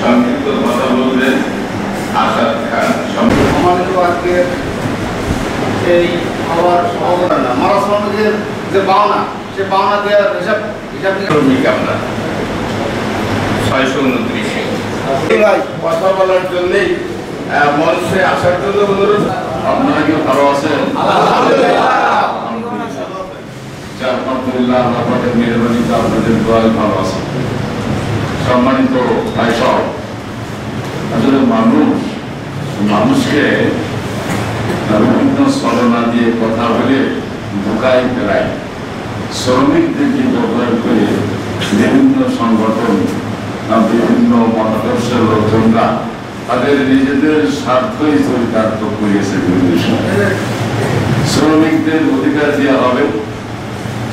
সংক্ষিপ্ত কথা বলবেন আসাদ খান। সম্মানিত আজকের এই আমার সহযোগিতা না মারা শ্রমিকের যে পাওনা সে পাওনা দেওয়ার হিসাব শ্রমিক আমরা 629 কথা বলার জন্যই মঞ্চে আসার জন্য অনুরোধ। আপনারা কি ভালো আছেন? আলহামদুলিল্লাহ, আপনাদের মেহরবানিতে আপনাদের দোয়ায় ভালো আছে। সম্মানিত ভাই সব, আসলে মানুষকে বিভিন্ন ছলনা দিয়ে কথা বলে ঢুকাই ফেলায়। শ্রমিকদেরকে ব্যবহার করে বিভিন্ন সংগঠন, বিভিন্ন মতাদর্শের লোকজনরা তাদের নিজেদের স্বার্থই চরিতার্থ করিয়েছে। শ্রমিকদের অধিকার দেওয়া হবে,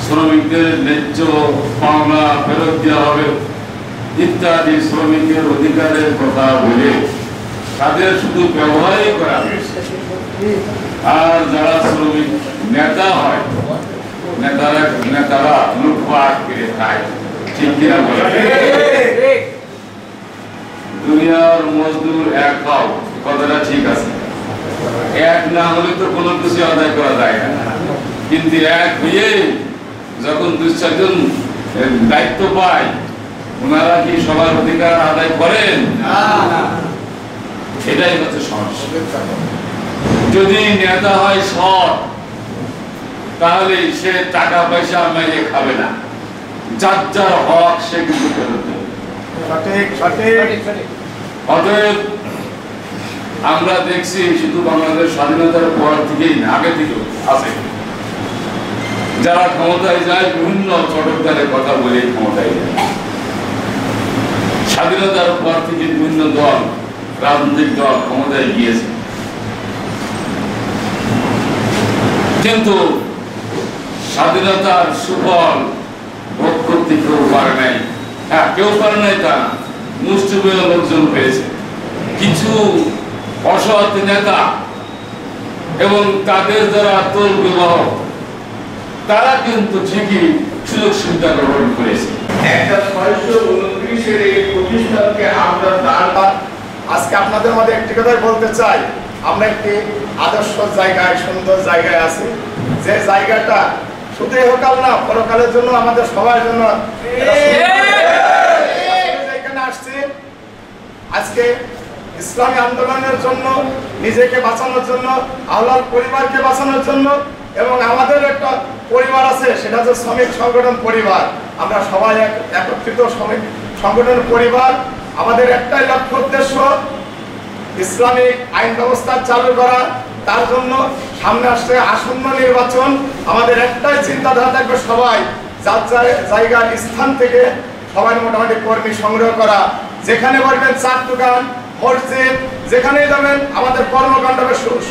শ্রমিকদের ন্যায্য পাওনা ফেরত দেওয়া হবে ইত্যাদি শ্রমিকের অধিকারের কথা বলে তাদের শুধু ব্যবহারই করা হয়েছে। আর যারা শ্রমিক নেতা হয়, নেতারা লুটপাট করে খায়। ঠিক কিনা বলে? দুনিয়ার মজদুর এক হও, কথাটা ঠিক আছে। এক না হলে তো কোনো কিছু আদায় করা যায় না, কিন্তু এক হয়ে যখন ২-৪ জন দায়িত্ব পায়, ওনারা কি সবার অধিকার আদায় করেন? এটাই হচ্ছে সমস্যা। যদি নেতা হয় সৎ, তাহলে সে টাকা পয়সা মেরে খাবে না, যার যার হক সে কিন্তু ফেরত দেবে। অতএব আমরা দেখছি শুধু বাংলাদেশ স্বাধীনতার পর থেকেই না, আগে থেকেও আছে যারা ক্ষমতায় যায় বিভিন্ন চটকদারের কথা বলে ক্ষমতায় যায়। স্বাধীনতার পর থেকে বিভিন্ন দল, রাজনৈতিক দল ক্ষমতায় গিয়েছে, কিন্তু স্বাধীনতার সুফল ভোগ করতে কেউ পারে নাই। হ্যাঁ, কেউ পারে নাই তা মুষ্টিমেয় লোকজন পেয়েছে, কিছু অসৎ নেতা এবং তাদের যারা তোল বিবাহ, তারা কিন্তু ঠিকই সুযোগ সুবিধা গ্রহণ করেছে। একটা 629-এর এই প্রতিষ্ঠানকে আমরা আজকে আপনাদের মধ্যে একটি কথাই বলতে চাই, আমরা একটি আদর্শ জায়গায়, সুন্দর জায়গায় আছি, যে জায়গাটা শুধু ইহকাল না, পরকালের জন্য আমাদের সবার জন্য। এখানে আসছি আজকে ইসলামী আন্দোলনের জন্য, নিজেকে বাঁচানোর জন্য, আল্লাহর পরিবারকে বাঁচানোর জন্য, এবং আমাদের একটা পরিবার আছে, সেটা হচ্ছে শ্রমিক সংগঠন পরিবার। আমরা সবাই একত্রিত শ্রমিক সংগঠন পরিবার। আমাদের একটাই লক্ষ্য উদ্দেশ্য, ইসলামিক আইন ব্যবস্থা চালু করা। তার জন্য সামনে আসছে আসন্ন নির্বাচন। আমাদের একটাই চিন্তাধারা থাকবে, সবাই যার জায়গার স্থান থেকে সবাই মোটামুটি কর্মী সংগ্রহ করা। যেখানে বলবেন চার দোকান, মসজিদ, যেখানেই যাবেন আমাদের কর্মকাণ্ড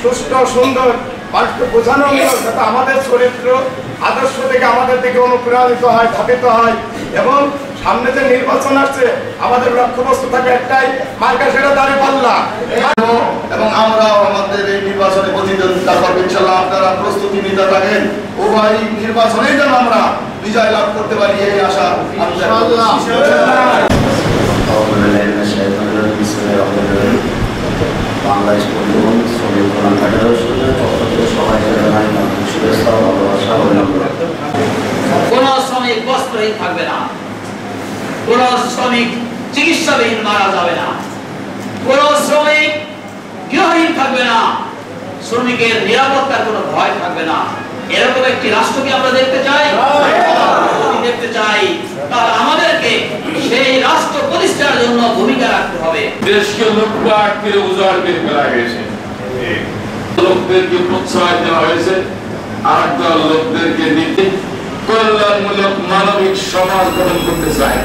সুষ্ঠু সুন্দর, মানুষকে বোঝানো যাতে আমাদের চরিত্র আদর্শ থেকে আমাদের দিকে অনুপ্রাণিত হয়, ধাবিত হয়। এবং সামনে যে নির্বাচন আসছে, আমাদের লক্ষ্যবস্তু থাকে একটাই, মার্কা সেটা দাঁড়িপাল্লা। এবং আমরাও আমাদের এই নির্বাচনে প্রতিদ্বন্দ্বিতা করব ইনশাআল্লাহ। আপনারা প্রস্তুতি নিতে থাকেন, উভয় নির্বাচনেই যেন আমরা বিজয় লাভ করতে পারি, এই আশা ইনশাআল্লাহ। বাংলাদেশ পরিবহন শ্রমিক কল্যাণ ফেডারেশনের পক্ষ থেকে সবাই জানাই শুভেচ্ছা ও ভালোবাসা অভিনন্দন। কোন শ্রমিক বস্ত্রহীন থাকবে না, কোন শ্রমিক চিকিৎসাবিহীন মারা যাবে না, কোন শ্রমিক গৃহহীন থাকবে না, শ্রমিকের নিরাপত্তার কোনো ভয় থাকবে না। এরকম একটি রাষ্ট্রকে আমরা দেখতে চাই, দেখতে চাই। তাহলে আমাদেরকে সেই রাষ্ট্র প্রতিষ্ঠার জন্য ভূমিকা রাখতে হবে। দেশকে লুটপাট করে উজাড় করে ফেলা হয়েছে, লোকদেরকে প্রশ্রয় দেওয়া হয়েছে, আর দল লোকদেরকে নীতি কল্যাণমূলক মানবিক সমাজ গঠন করতে চায়।